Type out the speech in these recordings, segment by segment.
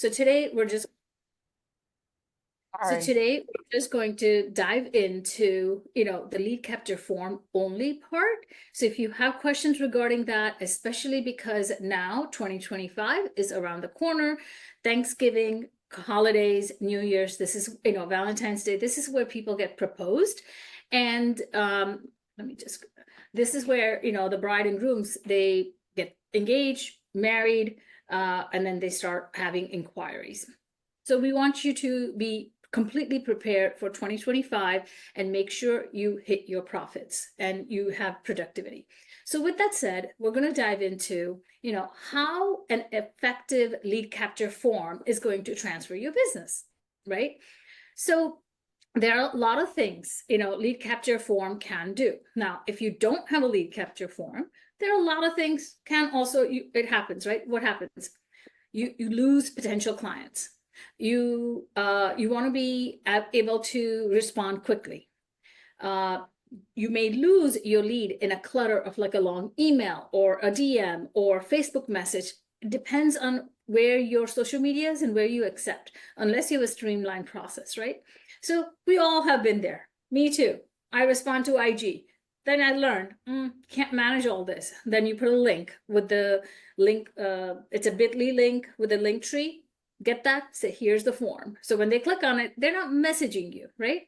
So today All right. we're just going to dive into, the lead capture form only part. So if you have questions regarding that, especially because now 2025 is around the corner, Thanksgiving, holidays, New Year's, this is, Valentine's Day, this is where people get proposed. And this is where, the bride and grooms, they get engaged, married, and then they start having inquiries. So we want you to be completely prepared for 2025 and make sure you hit your profits and you have productivity. So with that said, we're going to dive into, how an effective lead capture form is going to transfer your business, right? So there are a lot of things, lead capture form can do. Now, if you don't have a lead capture form, there are a lot of things can also, it happens, right? What happens? You lose potential clients. You want to be able to respond quickly. You may lose your lead in a clutter of like a long email or a DM or Facebook message. It depends on where your social media is and where you accept, unless you have a streamlined process, right? So we all have been there. Me too. I respond to IG. Then I learned, can't manage all this. Then you put a link with the link. It's a bit.ly link with a link tree. Get that? Say, here's the form. So when they click on it, they're not messaging you, right?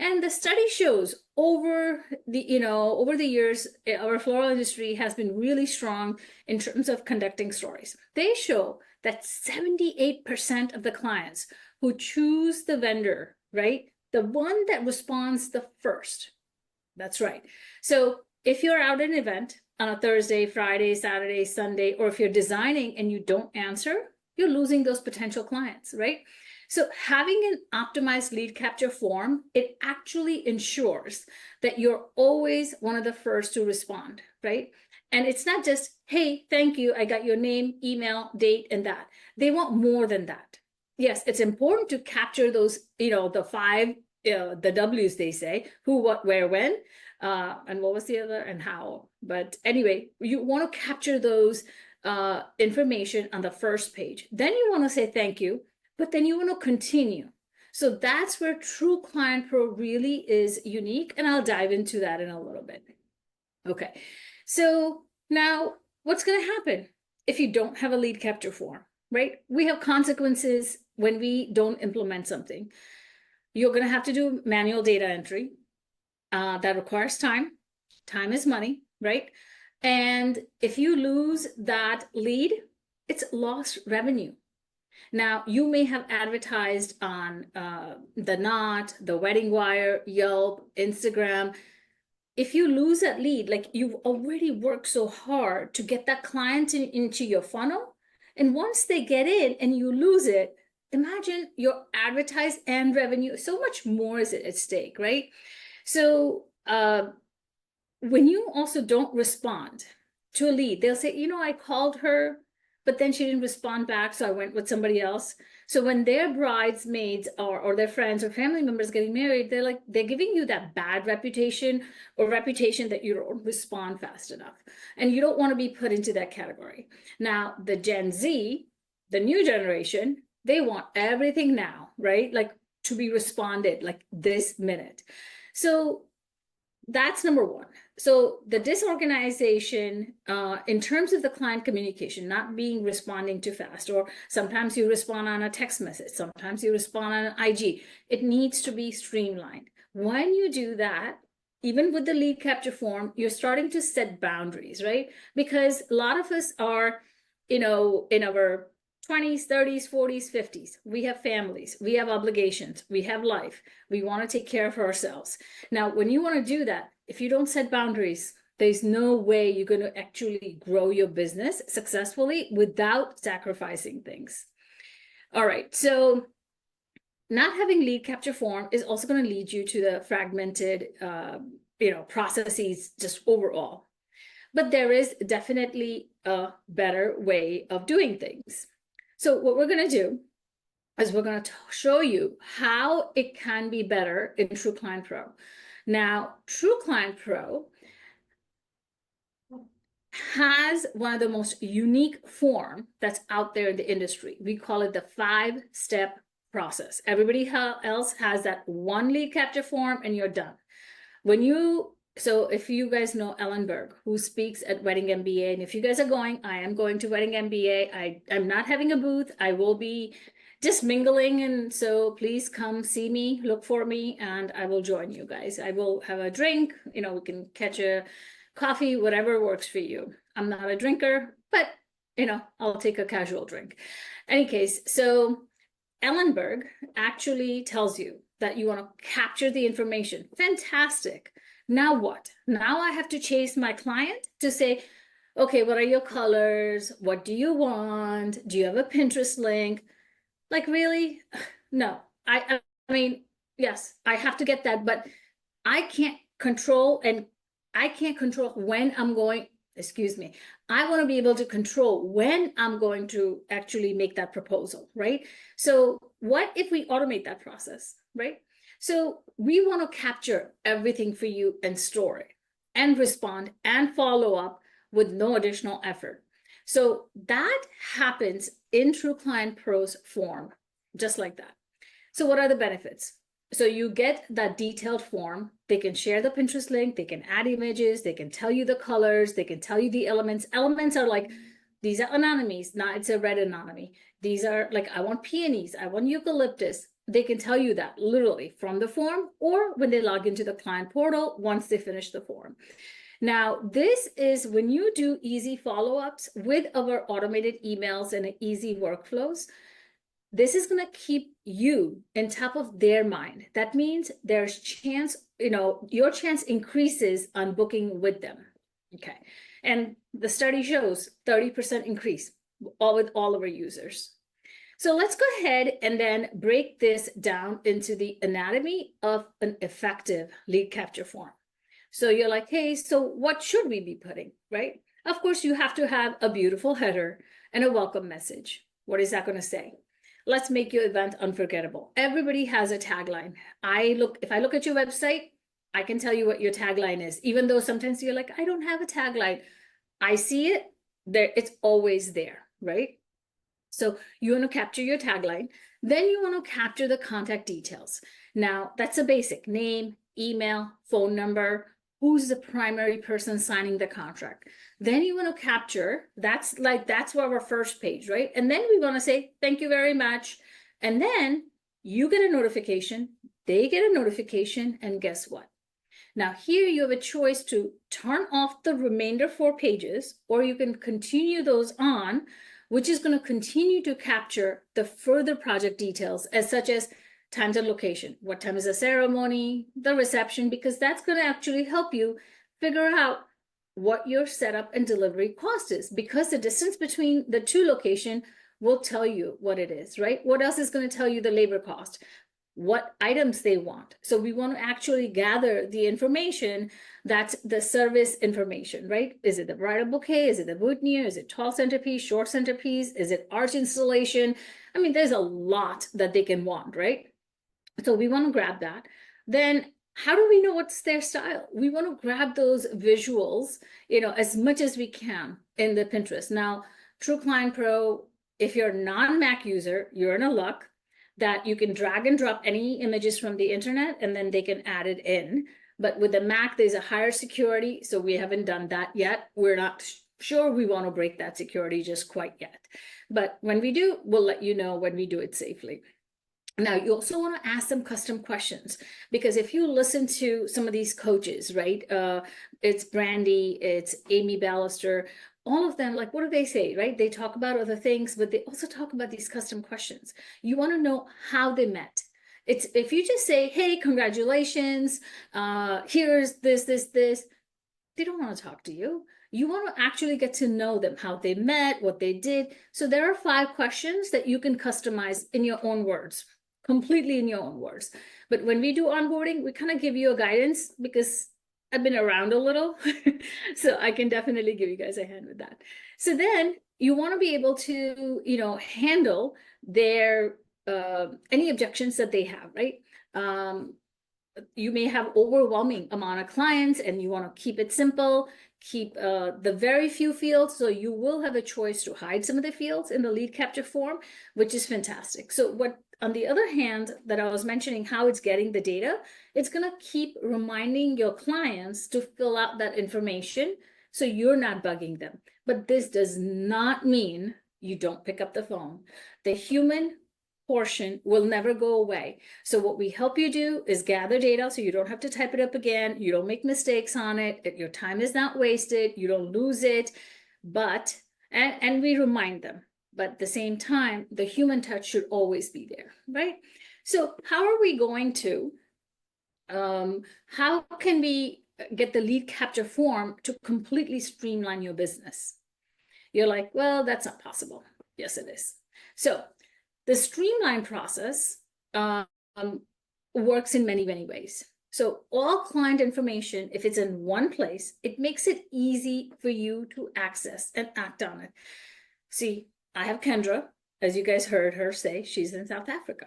And the study shows over the years, our floral industry has been really strong in terms of conducting stories. They show that 78% of the clients who choose the vendor, right, the one that responds the first. That's right. So if you're out at an event on a Thursday, Friday, Saturday, Sunday, or if you're designing and you don't answer, you're losing those potential clients, right? So having an optimized lead capture form, it actually ensures that you're always one of the first to respond, right? And it's not just, hey, thank you, I got your name, email, date, and that. They want more than that. Yes, it's important to capture those, the five, the W's they say, who, what, where, when, and what was the other, and how. But anyway, you want to capture those information on the first page. Then you want to say thank you, but then you want to continue. So that's where True Client Pro really is unique, and I'll dive into that in a little bit. Okay, so now what's going to happen if you don't have a lead capture form, right? We have consequences when we don't implement something. You're going to have to do manual data entry. That requires time. Time is money, right? And if you lose that lead, it's lost revenue. Now, you may have advertised on the Knot, the Wedding Wire, Yelp, Instagram. If you lose that lead, like you've already worked so hard to get that client into your funnel, and once they get in and you lose it, imagine your advertised and revenue, so much more is at stake, right? So when you also don't respond to a lead, they'll say, I called her, but then she didn't respond back, so I went with somebody else. So when their bridesmaids or their friends or family members getting married, they're giving you that bad reputation or reputation that you don't respond fast enough. And you don't want to be put into that category. Now, the Gen Z, the new generation, they want everything now, right? Like to be responded like this minute. So that's number one. So the disorganization in terms of the client communication, not responding too fast, or sometimes you respond on a text message, sometimes you respond on an IG. It needs to be streamlined. When you do that, even with the lead capture form, you're starting to set boundaries, right? Because a lot of us are, in our 20s, 30s, 40s, 50s. We have families, we have obligations, we have life. We want to take care of ourselves. Now, when you want to do that, if you don't set boundaries, there's no way you're going to actually grow your business successfully without sacrificing things. All right, so not having lead capture form is also going to lead you to the fragmented, processes just overall. But there is definitely a better way of doing things. So what we're going to do is we're going to show you how it can be better in True Client Pro. Now, True Client Pro has one of the most unique form that's out there in the industry. We call it the 5-step process. Everybody else has that one lead capture form and you're done. So if you guys know Ellen Berg, who speaks at Wedding MBA, and if you guys are going, I am going to Wedding MBA. I'm not having a booth. I will be just mingling. And so please come see me, look for me, and I will join you guys. I will have a drink, we can catch a coffee, whatever works for you. I'm not a drinker, but I'll take a casual drink. Any case, so Ellenberg actually tells you that you want to capture the information. Fantastic. Now what? Now I have to chase my client to say, okay, what are your colors? What do you want? Do you have a Pinterest link? Like, really? No. I mean, yes, I have to get that, but I can't control when I'm going, excuse me. I want to be able to control when I'm going to actually make that proposal, right? So what if we automate that process, right? So we want to capture everything for you and store it and respond and follow up with no additional effort. So that happens in True Client Pro's form, just like that. So what are the benefits? So you get that detailed form. They can share the Pinterest link. They can add images. They can tell you the colors. They can tell you the elements. Elements are like, these are anemones. Now it's a red anemone. These are like, I want peonies. I want eucalyptus. They can tell you that literally from the form or when they log into the client portal once they finish the form. Now, this is when you do easy follow-ups with our automated emails and easy workflows. This is going to keep you on top of their mind. That means there's chance, your chance increases on booking with them. Okay. And the study shows 30% increase with all of our users. So let's go ahead and then break this down into the anatomy of an effective lead capture form. So you're like, hey, so what should we be putting, right? Of course, you have to have a beautiful header and a welcome message. What is that going to say? Let's make your event unforgettable. Everybody has a tagline. If I look at your website, I can tell you what your tagline is, even though sometimes you're like, I don't have a tagline. I see it there. It's always there, right? So you want to capture your tagline. Then you want to capture the contact details. Now that's a basic name, email, phone number, who's the primary person signing the contract. Then you want to capture, that's our first page, right? And then we want to say, thank you very much. And then you get a notification, they get a notification, and guess what? Now here you have a choice to turn off the remainder 4 pages, or you can continue those on, which is going to continue to capture the further project details as such as times and location. What time is the ceremony, the reception, because that's going to actually help you figure out what your setup and delivery cost is, because the distance between the 2 locations will tell you what it is, right? What else is going to tell you the labor cost? What items they want. So we want to actually gather the information that's the service information, right? Is it the bridal bouquet? Is it the boutonniere? Is it tall centerpiece, short centerpiece? Is it arch installation? I mean, there's a lot that they can want, right? So we want to grab that. Then how do we know what's their style? We want to grab those visuals, as much as we can in the Pinterest. Now, True Client Pro, if you're a non-Mac user, you're in a luck that you can drag and drop any images from the internet and then they can add it in. But with the Mac, there's a higher security, so we haven't done that yet. We're not sure we want to break that security just quite yet. But when we do, we'll let you know when we do it safely. Now, you also want to ask them custom questions, because if you listen to some of these coaches, right? It's Brandy, it's Amy Ballister, all of them, like, what do they say, right? They talk about other things, but they also talk about these custom questions. You want to know how they met. It's if you just say, hey, congratulations, here's this, they don't want to talk to you. You want to actually get to know them, how they met, what they did. So there are 5 questions that you can customize in your own words, completely in your own words. But when we do onboarding, we kind of give you a guidance because I've been around a little, so I can definitely give you guys a hand with that. So then you want to be able to, handle their any objections that they have, right? You may have overwhelming amount of clients and you want to keep it simple. keep the very few fields. So you will have a choice to hide some of the fields in the lead capture form, which is fantastic. So what, on the other hand, that I was mentioning how it's getting the data, it's going to keep reminding your clients to fill out that information so you're not bugging them. But this does not mean you don't pick up the phone. The human portion will never go away. So what we help you do is gather data so you don't have to type it up again, you don't make mistakes on it, your time is not wasted, you don't lose it, but, and we remind them, but at the same time, the human touch should always be there, right? So how are we going to, how can we get the lead capture form to completely streamline your business? You're like, well, that's not possible. Yes, it is. So the streamline process works in many, many ways. So all client information, if it's in one place, it makes it easy for you to access and act on it. See, I have Kendra, as you guys heard her say, she's in South Africa.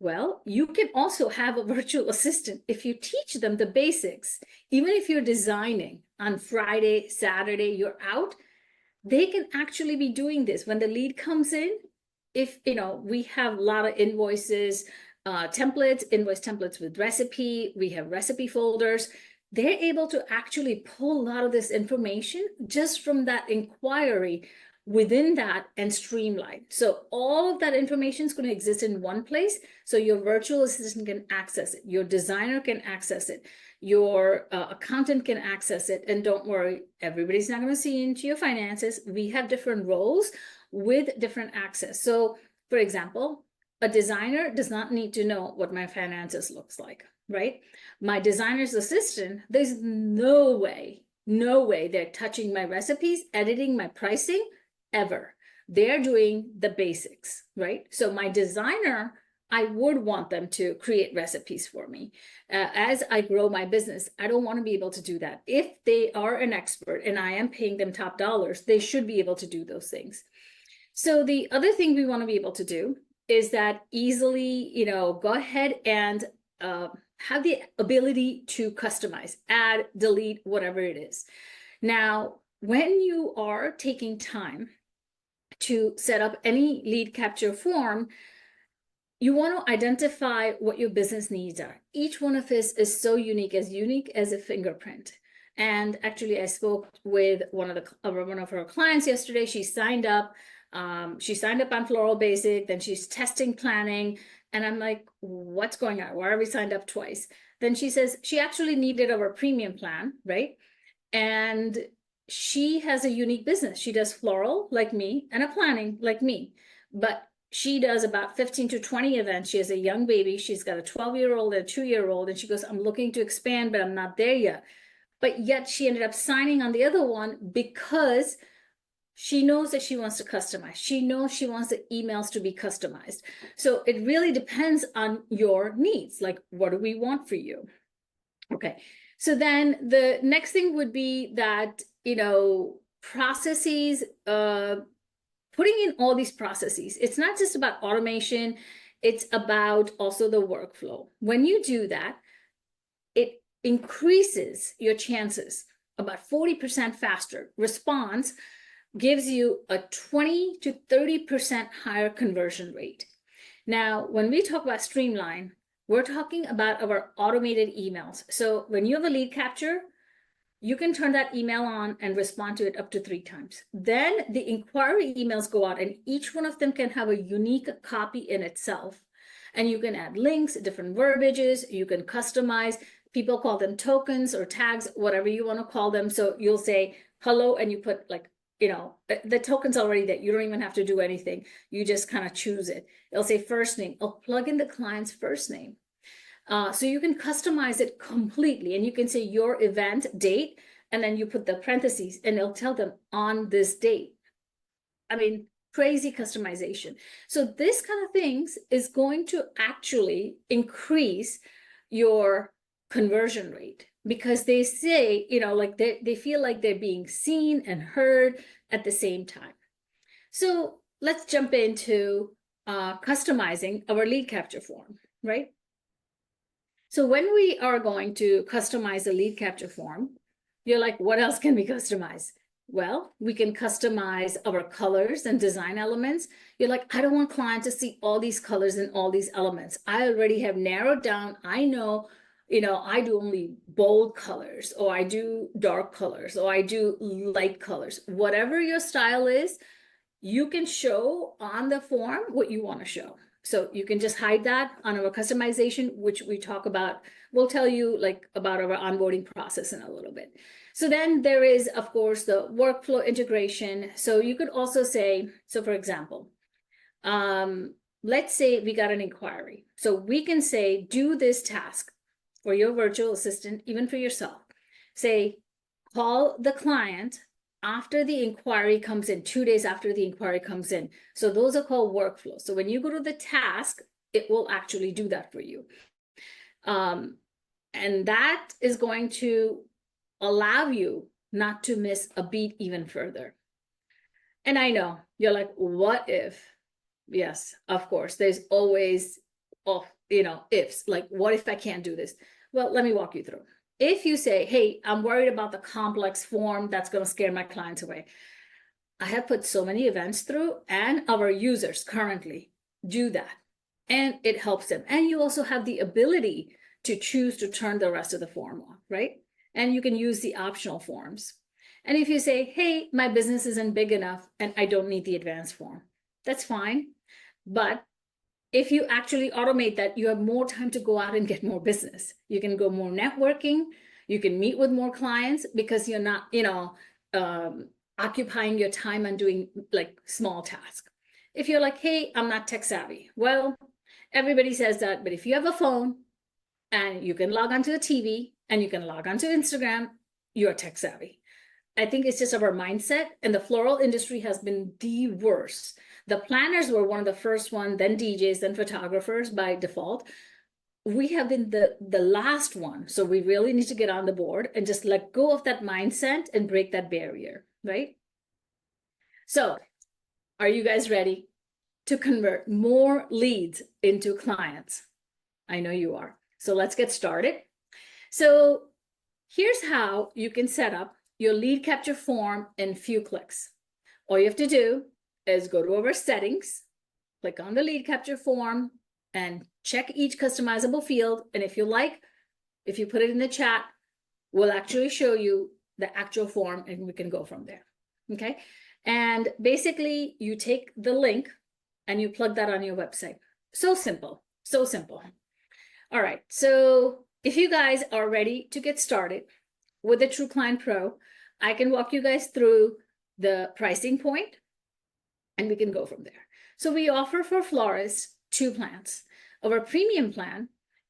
Well, you can also have a virtual assistant if you teach them the basics. Even if you're designing on Friday, Saturday, you're out, they can actually be doing this. When the lead comes in, if, you know, we have a lot of invoices, templates, invoice templates with recipe, we have recipe folders, they're able to actually pull a lot of this information just from that inquiry within that and streamline. So all of that information is going to exist in one place. So your virtual assistant can access it. Your designer can access it. Your accountant can access it. And don't worry, everybody's not going to see into your finances. We have different roles with different access. So for example, a designer does not need to know what my finances looks like, right? My designer's assistant, there's no way they're touching my recipes, editing my pricing, ever. They're doing the basics, right? So my designer, I would want them to create recipes for me. As I grow my business, I don't want to be able to do that. If they are an expert and I am paying them top dollars, they should be able to do those things. So the other thing we want to be able to do is that easily, you know, go ahead and have the ability to customize, add, delete, whatever it is. Now, when you are taking time to set up any lead capture form, you want to identify what your business needs are. Each one of us is so unique as a fingerprint. And actually, I spoke with one of her clients yesterday. She signed up on Floral Basic, then she's testing planning. And I'm like, what's going on? Why are we signed up twice? Then she says she actually needed our premium plan, right? And she has a unique business. She does floral like me and a planning like me, but she does about 15 to 20 events. She has a young baby. She's got a 12-year-old and a 2-year-old. And she goes, I'm looking to expand, but I'm not there yet. But yet she ended up signing on the other one because she knows that she wants to customize. She knows she wants the emails to be customized. So it really depends on your needs. Like, what do we want for you? Okay. So then the next thing would be that, you know, processes, putting in all these processes. It's not just about automation. It's about also the workflow. When you do that, it increases your chances about 40% faster. Response gives you a 20 to 30% higher conversion rate. Now, when we talk about streamline, we're talking about our automated emails. So when you have a lead capture, you can turn that email on and respond to it up to 3 times. Then the inquiry emails go out and each one of them can have a unique copy in itself. And you can add links, different verbiages, you can customize. People call them tokens or tags, whatever you want to call them. So you'll say hello and you put like, you know, the token's already there. You don't even have to do anything. You just kind of choose it. It'll say first name. I'll plug in the client's first name. So you can customize it completely and you can say your event date, and then you put the parentheses and it'll tell them on this date. I mean, crazy customization. So this kind of things is going to actually increase your conversion rate because they say, you know, like they feel like they're being seen and heard at the same time. So let's jump into customizing our lead capture form, right? So when we are going to customize a lead capture form, You're like, what else can we customize? Well, we can customize our colors and design elements. You're like, I don't want client to see all these colors and all these elements. I already have narrowed down. I know, I do only bold colors, or I do dark colors, or I do light colors. Whatever your style is, you can show on the form what you want to show. So you can just hide that on our customization, which we talk about. We'll tell you like about our onboarding process in a little bit. So then there is, of course, the workflow integration. So you could also say, so for example, let's say we got an inquiry. So we can say, do this task for your virtual assistant, even for yourself. Say, call the client after the inquiry comes in, 2 days after the inquiry comes in. So those are called workflows. So when you go to the task, it will actually do that for you. And that is going to allow you not to miss a beat even further. And I know you're like, what if? Yes, of course, there's always, ifs, like, what if I can't do this? Well, let me walk you through. If you say, hey, I'm worried about the complex form that's going to scare my clients away. I have put so many events through, and our users currently do that, and it helps them. And you also have the ability to choose to turn the rest of the form off, right? And you can use the optional forms. And if you say, hey, my business isn't big enough and I don't need the advanced form, that's fine. But if you actually automate that, you have more time to go out and get more business. You can go more networking. You can meet with more clients because you're not, occupying your time on doing like small tasks. If you're like, hey, I'm not tech savvy. Well, everybody says that, but if you have a phone and you can log onto the TV and you can log onto Instagram, you're tech savvy. I think it's just our mindset, and the floral industry has been the worst. The planners were one of the first one, then DJs, then photographers by default. We have been the last one. So we really need to get on the board and just let go of that mindset and break that barrier, right? So are you guys ready to convert more leads into clients? I know you are. So let's get started. So here's how you can set up your lead capture form in few clicks. All you have to do is go to our settings, click on the lead capture form, and check each customizable field. And if you put it in the chat, we'll actually show you the actual form and we can go from there. Okay. And basically you take the link and you plug that on your website. So simple, so simple. All right. So if you guys are ready to get started with the True Client Pro, I can walk you guys through the pricing point and we can go from there. So we offer for florists 2 plans. Our premium plan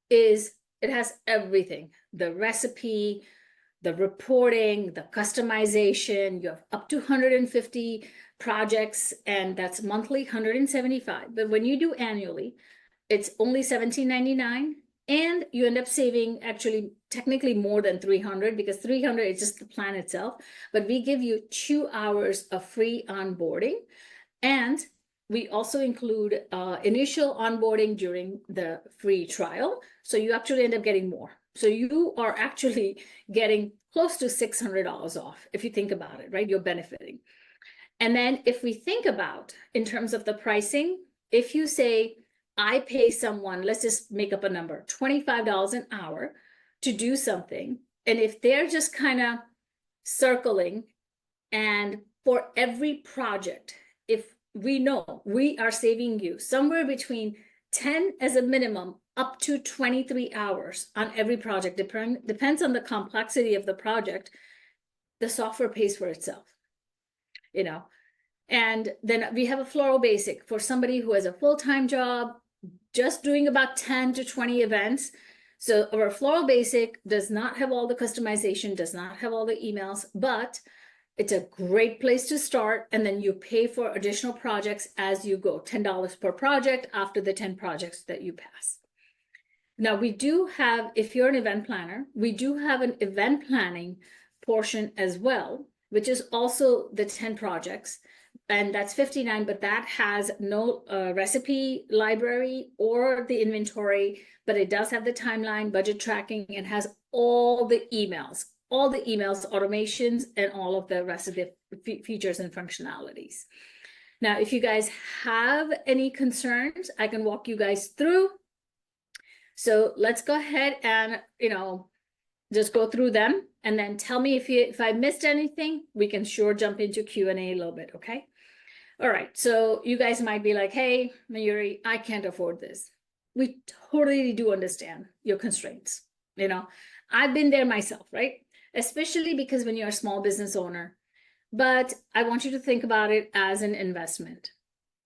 it has everything, the recipe, the reporting, the customization. You have up to 150 projects, and that's monthly 175. But when you do annually, it's only $17.99. And you end up saving actually technically more than 300, because 300 is just the plan itself. But we give you 2 hours of free onboarding. And we also include initial onboarding during the free trial. So you actually end up getting more. So you are actually getting close to $600 off if you think about it, right? You're benefiting. And then if we think about in terms of the pricing, if you say, I pay someone, let's just make up a number, $25 an hour to do something. And if they're just kind of circling, and for every project, if we know we are saving you somewhere between 10 as a minimum up to 23 hours on every project, depends on the complexity of the project, the software pays for itself, And then we have a floral basic for somebody who has a full-time job, just doing about 10 to 20 events. So our floral basic does not have all the customization, does not have all the emails, but it's a great place to start. And then you pay for additional projects as you go, $10 per project after the 10 projects that you pass. Now we do have, if you're an event planner, we do have an event planning portion as well, which is also the 10 projects. And that's $59, but that has no recipe library or the inventory, but it does have the timeline, budget tracking, and has all the emails, all the emails, automations, and all of the rest of the features and functionalities. Now, if you guys have any concerns, I can walk you guys through. So let's go ahead and, just go through them, and then tell me if I missed anything. We can sure jump into Q&A a little bit, okay? All right, so you guys might be like, hey, Mayuri, I can't afford this. We totally do understand your constraints. I've been there myself, right? Especially because when you're a small business owner. But I want you to think about it as an investment.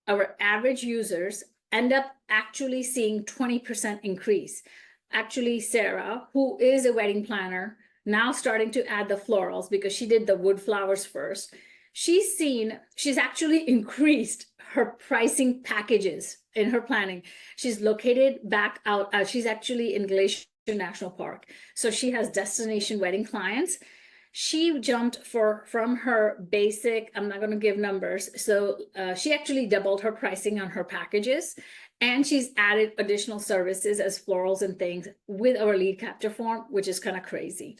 Our average users end up actually seeing 20% increase. Actually, Sarah, who is a wedding planner, now starting to add the florals because she did the wood flowers first. She's actually increased her pricing packages in her planning. She's located back out. She's actually in Glacier National Park. So she has destination wedding clients. She jumped from her basic, I'm not going to give numbers. So she actually doubled her pricing on her packages. And she's added additional services as florals and things with our lead capture form, which is kind of crazy.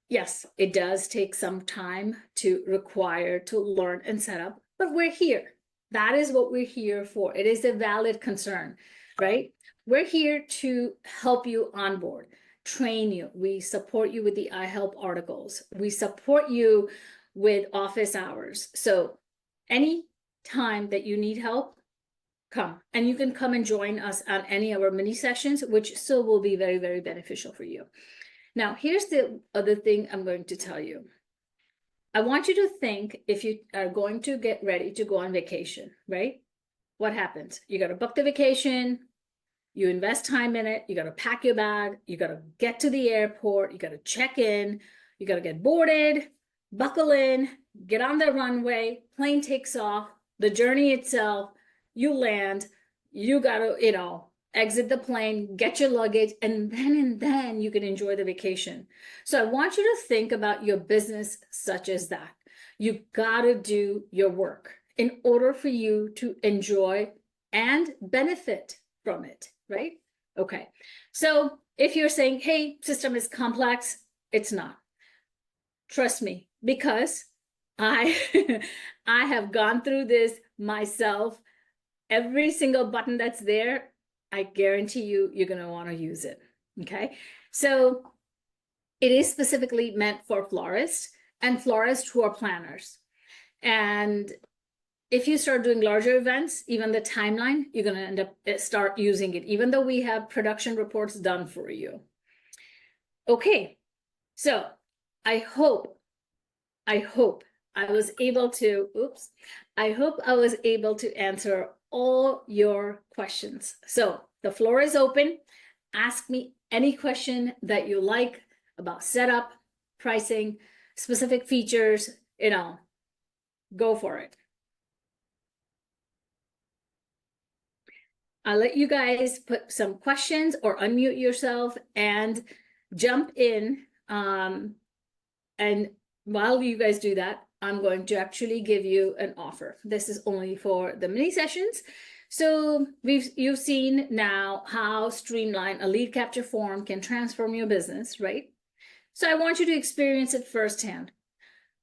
Yes, it does take some time to learn and set up, but we're here. That is what we're here for. It is a valid concern, right? We're here to help you onboard, train you. We support you with the iHelp articles. We support you with office hours. So any time that you need help, come. And you can come and join us on any of our mini sessions, which still will be very, very beneficial for you. Now, here's the other thing I'm going to tell you. I want you to think if you are going to get ready to go on vacation, right? What happens? You got to book the vacation, you invest time in it, you got to pack your bag, you got to get to the airport, you got to check in, you got to get boarded, buckle in, get on the runway, plane takes off, the journey itself, you land, you got to, exit the plane, get your luggage, and then you can enjoy the vacation. So I want you to think about your business such as that. You got to do your work in order for you to enjoy and benefit from it, right? Okay. So if you're saying, hey, system is complex, it's not. Trust me, because I have gone through this myself. Every single button that's there, I guarantee you're going to want to use it. Okay. So it is specifically meant for florists and florists who are planners. And if you start doing larger events, even the timeline, you're going to end up start using it, even though we have production reports done for you. Okay. So I hope I was able to, answer all your questions. So the floor is open. Ask me any question that you like about setup, pricing, specific features, go for it. I'll let you guys put some questions or unmute yourself and jump in. And while you guys do that, I'm going to actually give you an offer. This is only for the mini sessions. So you've seen now how streamlined a lead capture form can transform your business, right? So I want you to experience it firsthand.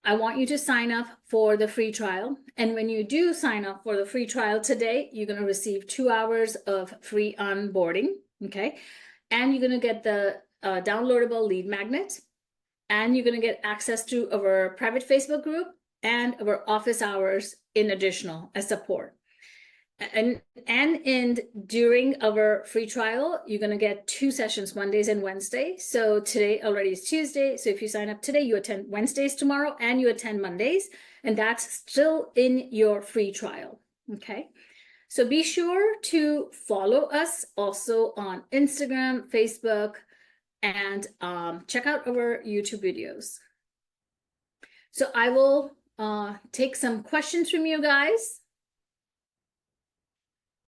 I want you to sign up for the free trial. And when you do sign up for the free trial today, you're going to receive 2 hours of free onboarding, okay? And you're going to get the downloadable lead magnet. And you're going to get access to our private Facebook group and our office hours in additional as support. And during our free trial, you're going to get 2 sessions, Mondays and Wednesdays. So today already is Tuesday. So if you sign up today, you attend Wednesdays tomorrow and you attend Mondays. And that's still in your free trial. Okay. So be sure to follow us also on Instagram, Facebook, and check out our YouTube videos. So I will take some questions from you guys.